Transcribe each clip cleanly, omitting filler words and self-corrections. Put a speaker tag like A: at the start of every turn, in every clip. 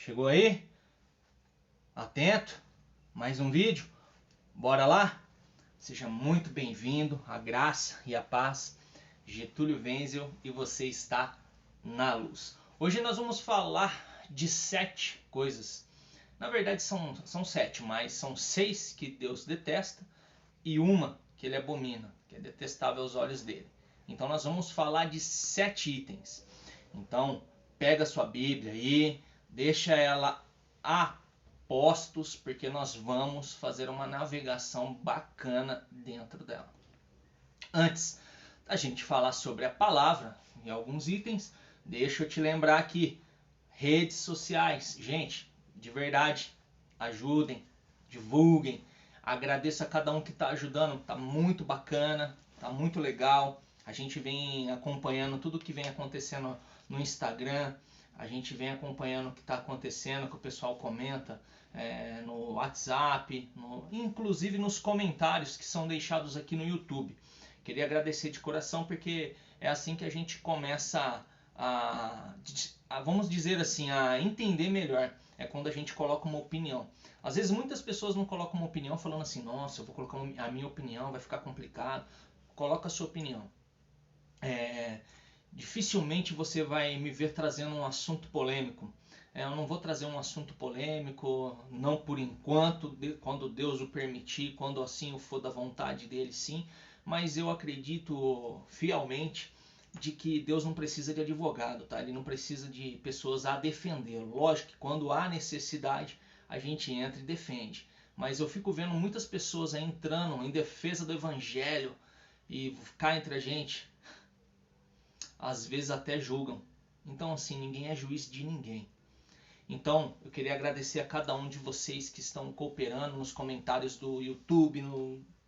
A: Chegou aí? Atento? Mais um vídeo? Bora lá? Seja muito bem-vindo, a graça e a paz. Getúlio Wenzel e você está na luz. Hoje nós vamos falar de 7 coisas. Na verdade são 7, mas são 6 que Deus detesta e uma que ele abomina, que é detestável aos olhos dele. Então nós vamos falar de 7 itens. Então pega a sua Bíblia aí, deixa ela a postos, porque nós vamos fazer uma navegação bacana dentro dela. Antes da gente falar sobre a palavra e alguns itens, deixa eu te lembrar aqui, redes sociais. Gente, de verdade, ajudem, divulguem. Agradeço a cada um que está ajudando, está muito bacana, está muito legal. A gente vem acompanhando tudo que vem acontecendo no Instagram, a gente vem acompanhando o que está acontecendo, que o pessoal comenta no WhatsApp, inclusive nos comentários que são deixados aqui no YouTube. Queria agradecer de coração, porque é assim que a gente começa vamos dizer assim, a entender melhor. É quando a gente coloca uma opinião. Às vezes muitas pessoas não colocam uma opinião falando assim, nossa, eu vou colocar a minha opinião, vai ficar complicado. Coloca a sua opinião. Dificilmente você vai me ver trazendo um assunto polêmico. Eu não vou trazer um assunto polêmico, não por enquanto, quando Deus o permitir, quando assim for da vontade dele, sim. Mas eu acredito fielmente de que Deus não precisa de advogado, tá? Ele não precisa de pessoas a defendê-lo. Lógico que quando há necessidade, a gente entra e defende. Mas eu fico vendo muitas pessoas aí entrando em defesa do evangelho e cá entre a gente, às vezes até julgam. Então assim, ninguém é juiz de ninguém. Então eu queria agradecer a cada um de vocês que estão cooperando nos comentários do YouTube,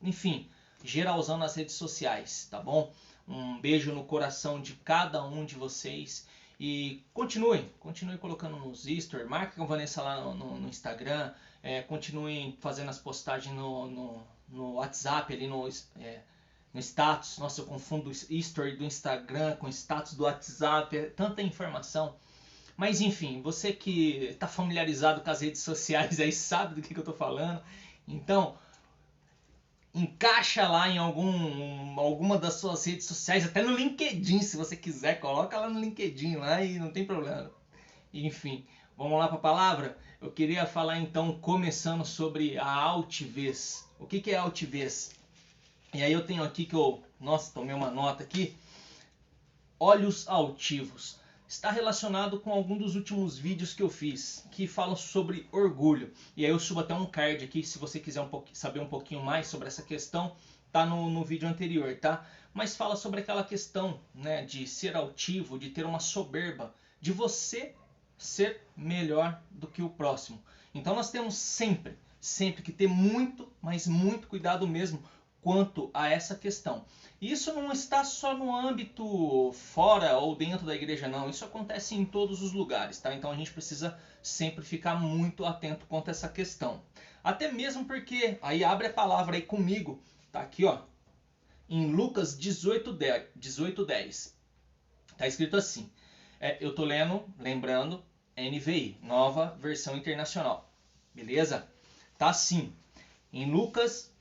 A: enfim, geralzão nas redes sociais, tá bom? Um beijo no coração de cada um de vocês. E continue colocando nos stories, marca a Vanessa lá no Instagram, continuem fazendo as postagens no WhatsApp, ali no status. Nossa, eu confundo story do Instagram com status do WhatsApp, é tanta informação. Mas enfim, você que está familiarizado com as redes sociais aí sabe do que eu estou falando. Então, encaixa lá em alguma das suas redes sociais, até no LinkedIn, se você quiser, coloca lá no LinkedIn lá e não tem problema. Enfim, vamos lá para a palavra? Eu queria falar então, começando sobre a altivez. O que é altivez? E aí eu tenho aqui tomei uma nota aqui. Olhos altivos. Está relacionado com algum dos últimos vídeos que eu fiz, que falam sobre orgulho. E aí eu subo até um card aqui, se você quiser saber um pouquinho mais sobre essa questão, tá no vídeo anterior, tá? Mas fala sobre aquela questão, né, de ser altivo, de ter uma soberba, de você ser melhor do que o próximo. Então nós temos sempre que ter muito, mas muito cuidado mesmo quanto a essa questão. Isso não está só no âmbito fora ou dentro da igreja, não. Isso acontece em todos os lugares, tá? Então a gente precisa sempre ficar muito atento quanto a essa questão. Até mesmo porque, aí abre a palavra aí comigo, tá aqui ó, em Lucas 18:10. Tá escrito assim, eu tô lembrando, NVI, Nova Versão Internacional, beleza? Tá assim, em Lucas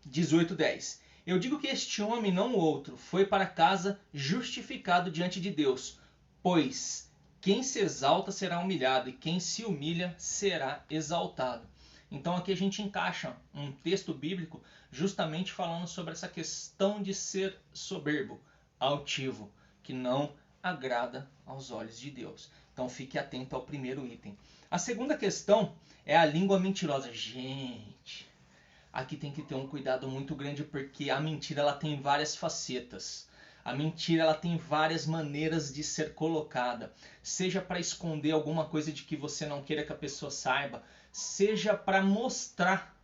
A: 18:10. Eu digo que este homem, não o outro, foi para casa justificado diante de Deus, pois quem se exalta será humilhado e quem se humilha será exaltado. Então aqui a gente encaixa um texto bíblico justamente falando sobre essa questão de ser soberbo, altivo, que não agrada aos olhos de Deus. Então fique atento ao primeiro item. A segunda questão é a língua mentirosa. Gente, aqui tem que ter um cuidado muito grande, porque a mentira ela tem várias facetas. A mentira ela tem várias maneiras de ser colocada. Seja para esconder alguma coisa de que você não queira que a pessoa saiba, seja para mostrar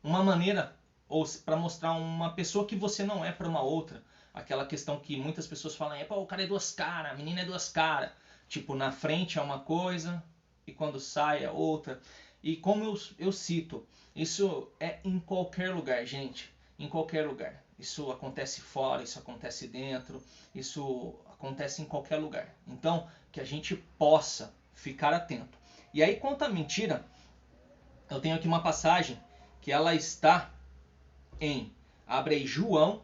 A: uma maneira, ou para mostrar uma pessoa que você não é para uma outra. Aquela questão que muitas pessoas falam, o cara é duas caras, a menina é duas caras. Tipo, na frente é uma coisa e quando sai é outra. E como eu cito, isso é em qualquer lugar, gente. Em qualquer lugar. Isso acontece fora, isso acontece dentro, isso acontece em qualquer lugar. Então, que a gente possa ficar atento. E aí, quanto à mentira, eu tenho aqui uma passagem que ela está abre aí, João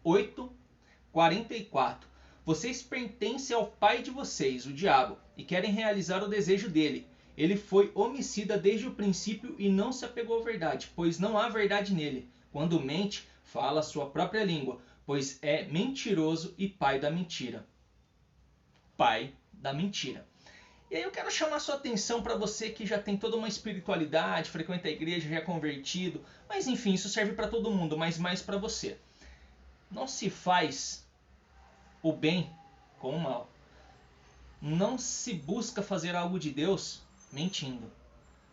A: 8:44. Vocês pertencem ao pai de vocês, o diabo, e querem realizar o desejo dele. Ele foi homicida desde o princípio e não se apegou à verdade, pois não há verdade nele. Quando mente, fala a sua própria língua, pois é mentiroso e pai da mentira. Pai da mentira. E aí eu quero chamar a sua atenção para você que já tem toda uma espiritualidade, frequenta a igreja, já é convertido, mas enfim, isso serve para todo mundo, mas mais para você. Não se faz o bem com o mal. Não se busca fazer algo de Deus mentindo.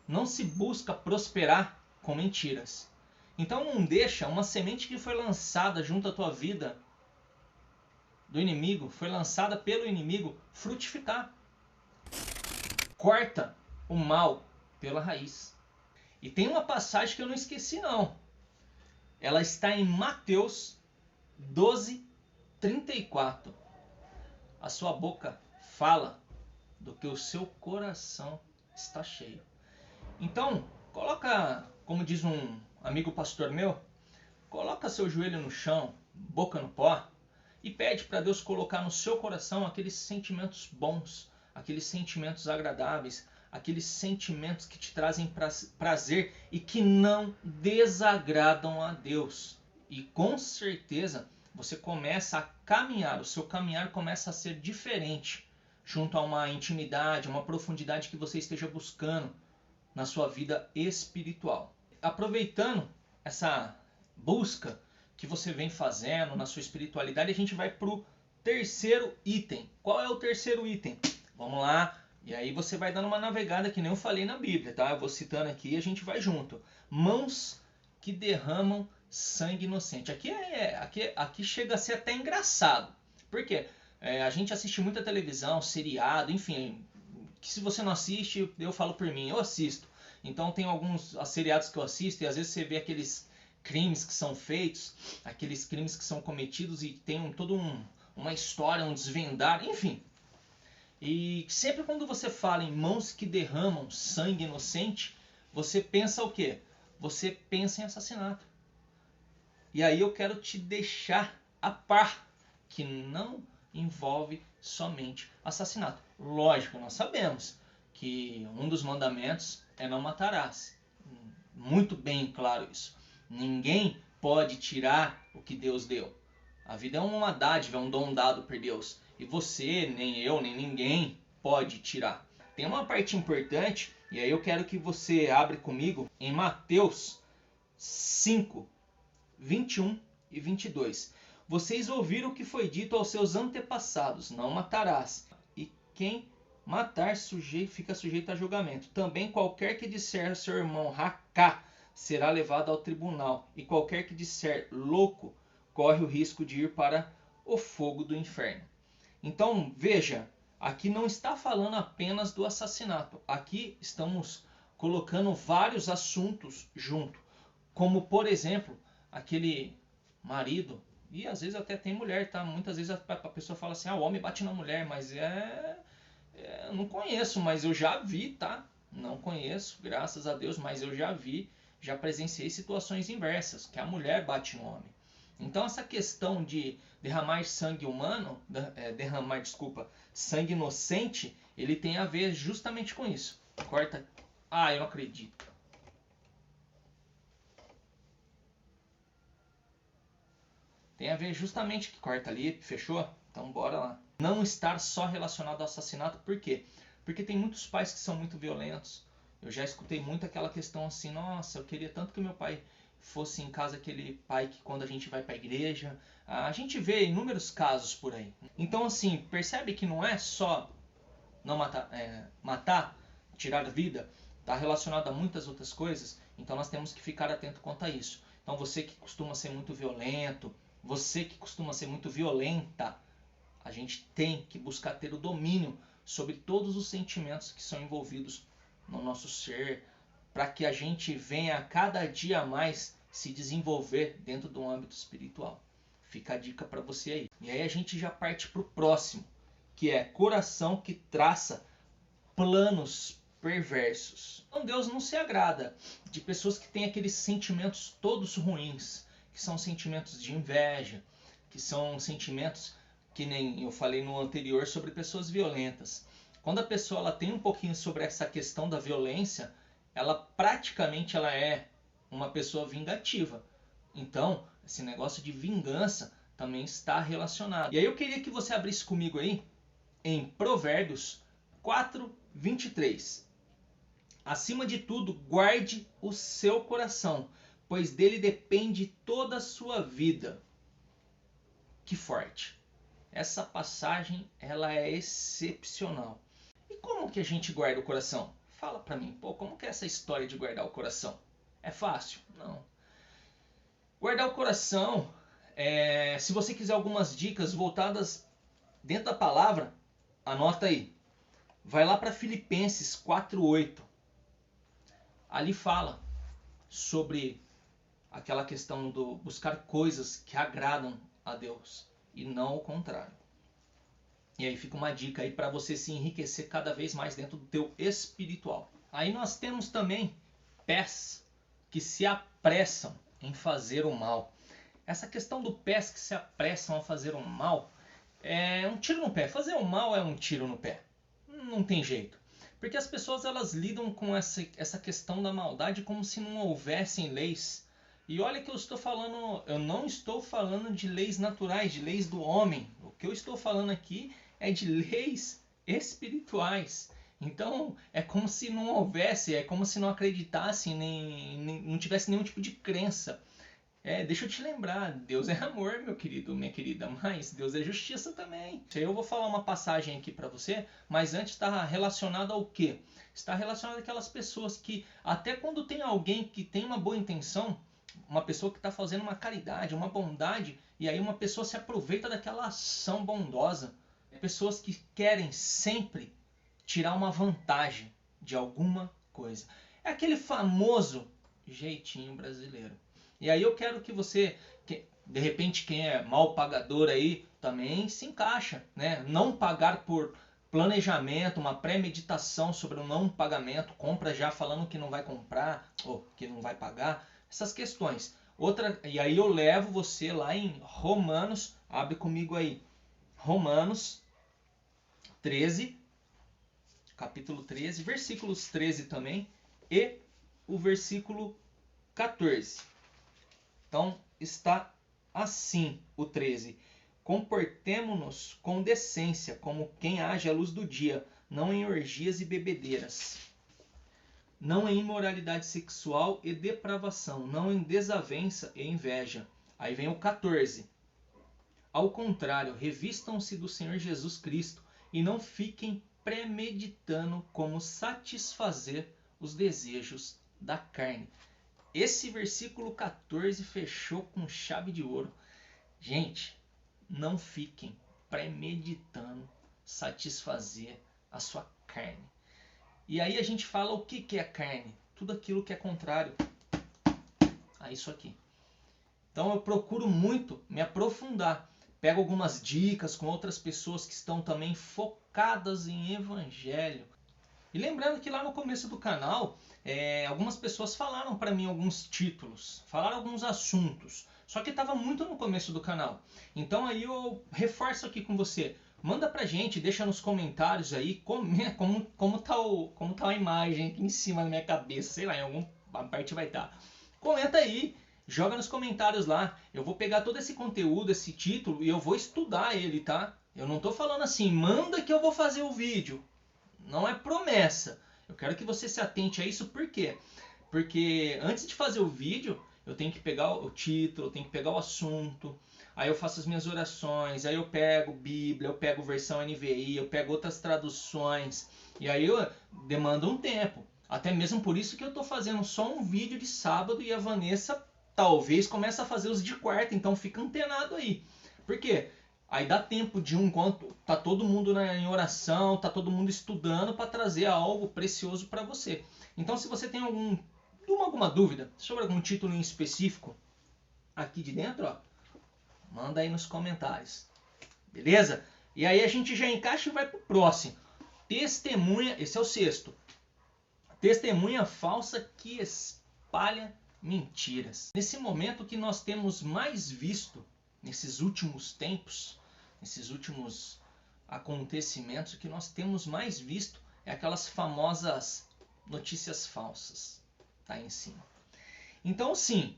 A: Não se busca prosperar com mentiras. Então não deixa uma semente que foi lançada junto à tua vida do inimigo, foi lançada pelo inimigo, frutificar. Corta o mal pela raiz. E tem uma passagem que eu não esqueci não. Ela está em Mateus 12:34. A sua boca fala do que o seu coração está cheio. Então, coloca, como diz um amigo pastor meu, coloca seu joelho no chão, boca no pó, e pede para Deus colocar no seu coração aqueles sentimentos bons, aqueles sentimentos agradáveis, aqueles sentimentos que te trazem prazer e que não desagradam a Deus. E com certeza você começa a caminhar, o seu caminhar começa a ser diferente junto a uma intimidade, uma profundidade que você esteja buscando na sua vida espiritual. Aproveitando essa busca que você vem fazendo na sua espiritualidade, a gente vai para o terceiro item. Qual é o terceiro item? Vamos lá. E aí você vai dando uma navegada que nem eu falei na Bíblia, tá? Eu vou citando aqui e a gente vai junto. Mãos que derramam sangue inocente. Aqui chega a ser até engraçado. Por quê? A gente assiste muita televisão, seriado, enfim. Que se você não assiste, eu falo por mim, eu assisto. Então tem alguns seriados que eu assisto e às vezes você vê aqueles crimes que são feitos, aqueles crimes que são cometidos e tem toda uma história, um desvendar, enfim. E sempre quando você fala em mãos que derramam sangue inocente, você pensa o quê? Você pensa em assassinato. E aí eu quero te deixar a par que não envolve somente assassinato. Lógico, nós sabemos que um dos mandamentos é não matarás. Muito bem claro isso. Ninguém pode tirar o que Deus deu. A vida é uma dádiva, é um dom dado por Deus. E você, nem eu, nem ninguém pode tirar. Tem uma parte importante, e aí eu quero que você abra comigo em Mateus 5:21 e 22. Vocês ouviram o que foi dito aos seus antepassados, não matarás. E quem matar fica sujeito a julgamento. Também qualquer que disser ao seu irmão racá será levado ao tribunal. E qualquer que disser louco corre o risco de ir para o fogo do inferno. Então veja, aqui não está falando apenas do assassinato. Aqui estamos colocando vários assuntos junto. Como por exemplo, aquele marido, e às vezes até tem mulher, tá? Muitas vezes a pessoa fala assim, o homem bate na mulher, mas eu não conheço, mas eu já vi, tá? Não conheço, graças a Deus, mas eu já vi, já presenciei situações inversas, que a mulher bate no homem. Então essa questão de derramar sangue humano, sangue inocente, ele tem a ver justamente com isso. Corta. Eu não acredito. Tem a ver justamente que corta ali, fechou? Então bora lá. Não estar só relacionado ao assassinato, por quê? Porque tem muitos pais que são muito violentos. Eu já escutei muito aquela questão assim, nossa, eu queria tanto que meu pai fosse em casa aquele pai que quando a gente vai para a igreja, a gente vê inúmeros casos por aí. Então assim, percebe que não é só não matar, tirar a vida, está relacionado a muitas outras coisas, então nós temos que ficar atento quanto a isso. Então você que costuma ser muito violento, você que costuma ser muito violenta, a gente tem que buscar ter o domínio sobre todos os sentimentos que são envolvidos no nosso ser, para que a gente venha a cada dia mais se desenvolver dentro do âmbito espiritual. Fica a dica para você aí. E aí a gente já parte para o próximo, que é coração que traça planos perversos. Então Deus não se agrada de pessoas que têm aqueles sentimentos todos ruins, que são sentimentos de inveja, que são sentimentos que nem eu falei no anterior sobre pessoas violentas. Quando a pessoa ela tem um pouquinho sobre essa questão da violência, ela praticamente ela é uma pessoa vingativa. Então, esse negócio de vingança também está relacionado. E aí eu queria que você abrisse comigo aí em Provérbios 4:23. Acima de tudo, guarde o seu coração, pois dele depende toda a sua vida. Que forte. Essa passagem ela é excepcional. E como que a gente guarda o coração? Fala pra mim, como que é essa história de guardar o coração? É fácil? Não. Guardar o coração, se você quiser algumas dicas voltadas dentro da palavra, anota aí. Vai lá para Filipenses 4:8. Ali fala sobre aquela questão do buscar coisas que agradam a Deus e não o contrário. E aí fica uma dica aí para você se enriquecer cada vez mais dentro do teu espiritual. Aí nós temos também pés que se apressam em fazer o mal. Essa questão do pés que se apressam a fazer o mal é um tiro no pé. Fazer o mal é um tiro no pé. Não tem jeito. Porque as pessoas elas lidam com essa questão da maldade como se não houvessem leis. E olha que eu não estou falando de leis naturais, de leis do homem. O que eu estou falando aqui é de leis espirituais. Então é como se não houvesse, é como se não acreditassem, não tivesse nenhum tipo de crença. Deixa eu te lembrar, Deus é amor, meu querido, minha querida, mas Deus é justiça também. Eu vou falar uma passagem aqui para você, mas antes está relacionado ao quê? Está relacionado àquelas pessoas que, até quando tem alguém que tem uma boa intenção, uma pessoa que está fazendo uma caridade, uma bondade, e aí uma pessoa se aproveita daquela ação bondosa. Pessoas que querem sempre tirar uma vantagem de alguma coisa. É aquele famoso jeitinho brasileiro. E aí eu quero que você, de repente quem é mal pagador aí, também se encaixa, né? Não pagar por planejamento, uma pré-meditação sobre o não pagamento, compra já falando que não vai comprar ou que não vai pagar, essas questões. E aí eu levo você lá em Romanos, abre comigo aí, Romanos 13, capítulo 13, versículos 13 também, e o versículo 14. Então está assim o 13. Comportemo-nos com decência, como quem age à luz do dia, não em orgias e bebedeiras, não em imoralidade sexual e depravação, não em desavença e inveja. Aí vem o 14. Ao contrário, revistam-se do Senhor Jesus Cristo e não fiquem premeditando como satisfazer os desejos da carne. Esse versículo 14 fechou com chave de ouro. Gente, não fiquem premeditando satisfazer a sua carne. E aí a gente fala o que é carne? Tudo aquilo que é contrário a isso aqui. Então eu procuro muito me aprofundar. Pego algumas dicas com outras pessoas que estão também focadas em evangelho. E lembrando que lá no começo do canal, algumas pessoas falaram para mim alguns títulos, falaram alguns assuntos, só que estava muito no começo do canal. Então aí eu reforço aqui com você, manda pra gente, deixa nos comentários aí como tá a imagem aqui em cima da minha cabeça, sei lá, em alguma parte vai estar. Comenta aí, joga nos comentários lá, eu vou pegar todo esse conteúdo, esse título e eu vou estudar ele, tá? Eu não tô falando assim, manda que eu vou fazer o vídeo. Não é promessa. Eu quero que você se atente a isso, por quê? Porque antes de fazer o vídeo, eu tenho que pegar o título, eu tenho que pegar o assunto, aí eu faço as minhas orações, aí eu pego Bíblia, eu pego versão NVI, eu pego outras traduções, e aí eu demando um tempo. Até mesmo por isso que eu estou fazendo só um vídeo de sábado e a Vanessa talvez comece a fazer os de quarta, então fica antenado aí. Por quê? Aí dá tempo de enquanto tá todo mundo em oração, tá todo mundo estudando para trazer algo precioso para você. Então se você tem alguma dúvida sobre algum título em específico aqui de dentro, ó, manda aí nos comentários. Beleza? E aí a gente já encaixa e vai pro próximo. Testemunha, esse é o 6º. Testemunha falsa que espalha mentiras. Nesse momento que nós temos mais visto, nesses últimos tempos, nesses últimos acontecimentos, o que nós temos mais visto é aquelas famosas notícias falsas. Tá aí em cima. Então, sim,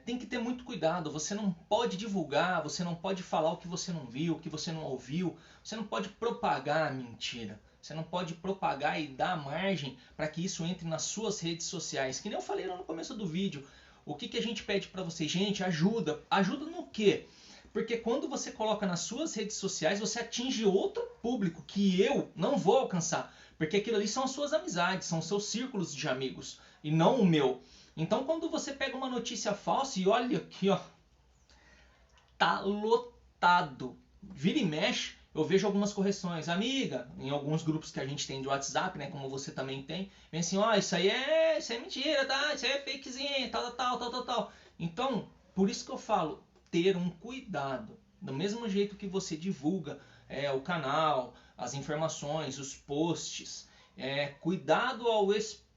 A: tem que ter muito cuidado. Você não pode divulgar, você não pode falar o que você não viu, o que você não ouviu. Você não pode propagar a mentira. Você não pode propagar e dar margem para que isso entre nas suas redes sociais. Que nem eu falei lá no começo do vídeo. O que a gente pede para vocês? Gente, ajuda. Ajuda no quê? Porque quando você coloca nas suas redes sociais, você atinge outro público que eu não vou alcançar. Porque aquilo ali são as suas amizades, são os seus círculos de amigos e não o meu. Então quando você pega uma notícia falsa e olha aqui, ó, tá lotado. Vira e mexe, eu vejo algumas correções. Amiga, em alguns grupos que a gente tem de WhatsApp, né, como você também tem, vem assim, ó, isso aí é mentira, tá? Isso aí é fakezinho, tal. Então, por isso que eu falo, ter um cuidado. Do mesmo jeito que você divulga o canal, as informações, os posts, cuidado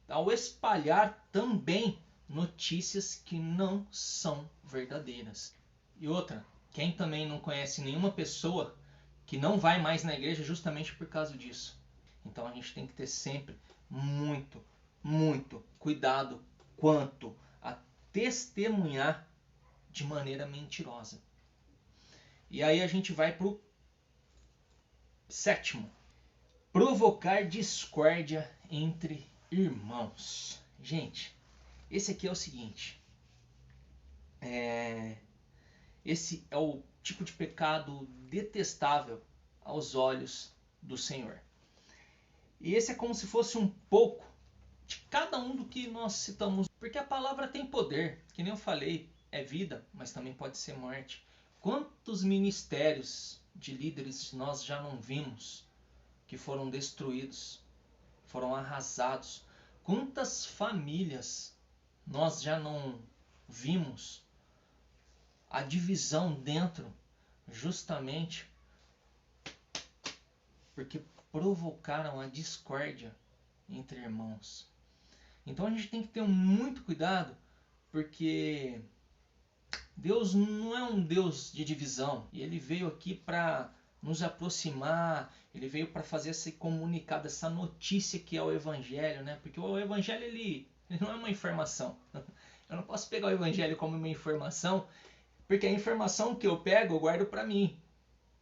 A: ao espalhar também notícias que não são verdadeiras. E outra, quem também não conhece nenhuma pessoa que não vai mais na igreja justamente por causa disso. Então a gente tem que ter sempre muito, muito cuidado quanto a testemunhar de maneira mentirosa. E aí a gente vai para o 7º. Provocar discórdia entre irmãos. Gente, esse aqui é o seguinte. Esse é o tipo de pecado detestável aos olhos do Senhor. E esse é como se fosse um pouco de cada um do que nós citamos. Porque a palavra tem poder, que nem eu falei, é vida, mas também pode ser morte. Quantos ministérios de líderes nós já não vimos que foram destruídos, foram arrasados? Quantas famílias nós já não vimos a divisão dentro, justamente porque provocaram a discórdia entre irmãos. Então a gente tem que ter muito cuidado, porque Deus não é um Deus de divisão. E Ele veio aqui para nos aproximar, Ele veio para fazer esse comunicado, essa notícia que é o Evangelho, né? Porque o Evangelho ele não é uma informação. Eu não posso pegar o Evangelho como uma informação, porque a informação que eu pego eu guardo para mim.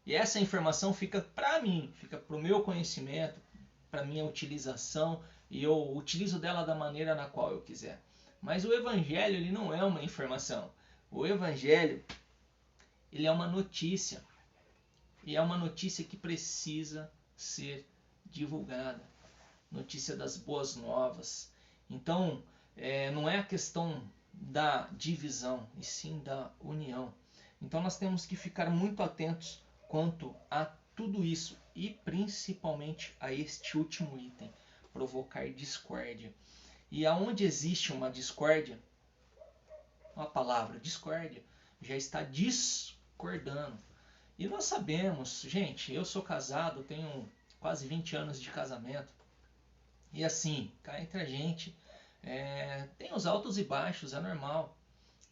A: E essa informação fica para mim, fica para o meu conhecimento, para minha utilização, e eu utilizo dela da maneira na qual eu quiser. Mas o Evangelho ele não é uma informação. O Evangelho ele é uma notícia. E é uma notícia que precisa ser divulgada. Notícia das boas novas. Então, não é a questão da divisão, e sim da união. Então nós temos que ficar muito atentos quanto a tudo isso e principalmente a este último item, provocar discórdia. E aonde existe uma discórdia, a palavra discórdia já está discordando. E nós sabemos, gente, eu sou casado, tenho quase 20 anos de casamento. E assim, cá entre a gente, tem os altos e baixos, é normal.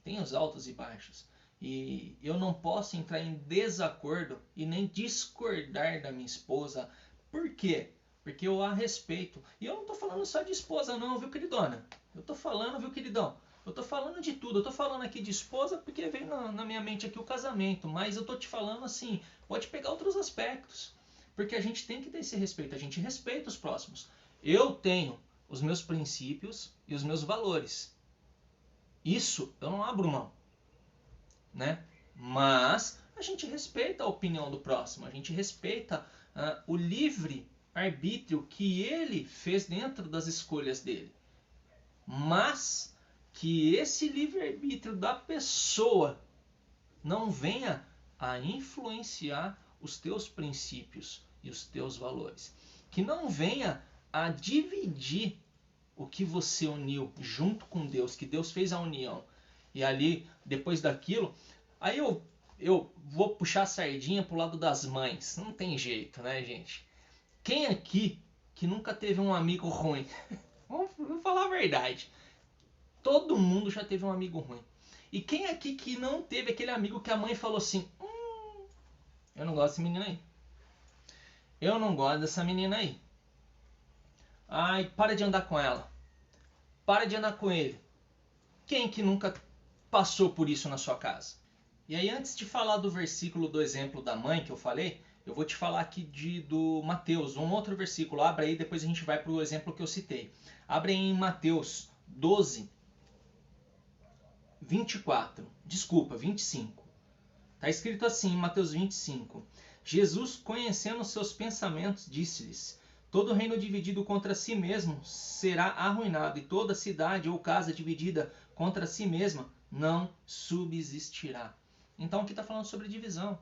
A: Tem os altos e baixos. E eu não posso entrar em desacordo e nem discordar da minha esposa. Por quê? Porque eu a respeito. E eu não estou falando só de esposa não, viu, queridona? Eu estou falando, viu, queridão? Eu estou falando de tudo. Eu estou falando aqui de esposa porque veio na minha mente aqui o casamento. Mas eu estou te falando assim, pode pegar outros aspectos. Porque a gente tem que ter esse respeito. A gente respeita os próximos. Eu tenho os meus princípios e os meus valores. Isso eu não abro mão, né? Mas a gente respeita a opinião do próximo, a gente respeita o livre arbítrio que ele fez dentro das escolhas dele. Mas que esse livre arbítrio da pessoa não venha a influenciar os teus princípios e os teus valores. Que não venha a dividir o que você uniu junto com Deus, que Deus fez a união. E ali, depois daquilo, aí eu vou puxar a sardinha pro lado das mães. Não tem jeito, né, gente? Quem aqui que nunca teve um amigo ruim? Vamos falar a verdade. Todo mundo já teve um amigo ruim. E quem aqui que não teve aquele amigo que a mãe falou assim: eu não gosto desse menino aí. Eu não gosto dessa menina aí. Ai, para de andar com ela. Para de andar com ele. Quem que nunca passou por isso na sua casa? E aí, antes de falar do versículo do exemplo da mãe que eu falei, eu vou te falar aqui do Mateus, um outro versículo. Abra aí, depois a gente vai para o exemplo que eu citei. Abre aí em Mateus 12, 24. Desculpa, 25. Está escrito assim em Mateus 25. Jesus, conhecendo seus pensamentos, disse-lhes: todo reino dividido contra si mesmo será arruinado, e toda cidade ou casa dividida contra si mesma não subsistirá. Então aqui está falando sobre divisão.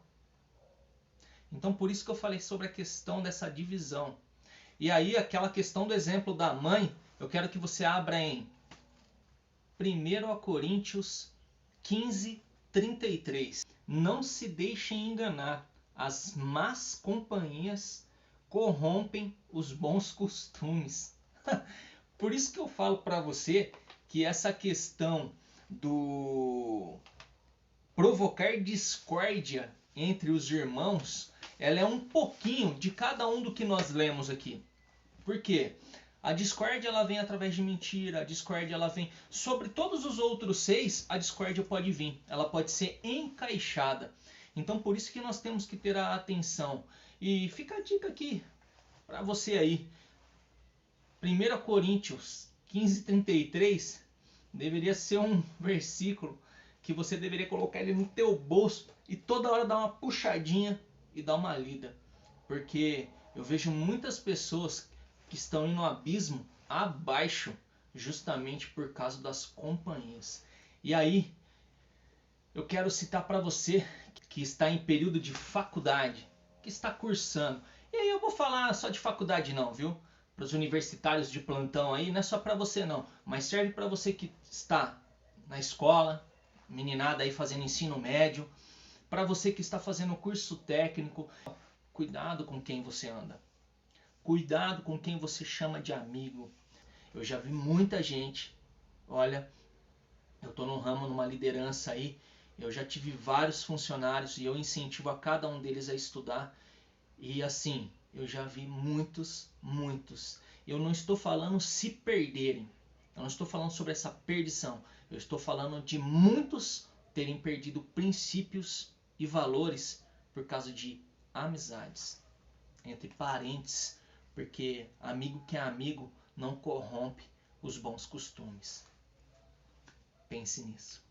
A: Então por isso que eu falei sobre a questão dessa divisão. E aí aquela questão do exemplo da mãe, eu quero que você abra em 1 Coríntios 15, 33. Não se deixem enganar, as más companhias corrompem os bons costumes. Por isso que eu falo para você que essa questão do provocar discórdia entre os irmãos, ela é um pouquinho de cada um do que nós lemos aqui. Por quê? A discórdia ela vem através de mentira, a discórdia ela vem sobre todos os outros 6, a discórdia pode vir, ela pode ser encaixada. Então por isso que nós temos que ter a atenção. E fica a dica aqui para você aí. 1 Coríntios 15:33 deveria ser um versículo que você deveria colocar ele no teu bolso e toda hora dar uma puxadinha e dar uma lida. Porque eu vejo muitas pessoas que estão indo no abismo abaixo justamente por causa das companhias. E aí, eu quero citar para você que está em período de faculdade, que está cursando. E aí eu vou falar só de faculdade não, viu? Para os universitários de plantão aí, não é só para você não, mas serve para você que está na escola, meninada aí fazendo ensino médio, para você que está fazendo curso técnico. Cuidado com quem você anda. Cuidado com quem você chama de amigo. Eu já vi muita gente, olha, eu estou num ramo, numa liderança aí, eu já tive vários funcionários e eu incentivo a cada um deles a estudar. E assim, eu já vi muitos. Eu não estou falando se perderem. Eu não estou falando sobre essa perdição. Eu estou falando de muitos terem perdido princípios e valores por causa de amizades entre parentes, porque amigo que é amigo não corrompe os bons costumes. Pense nisso.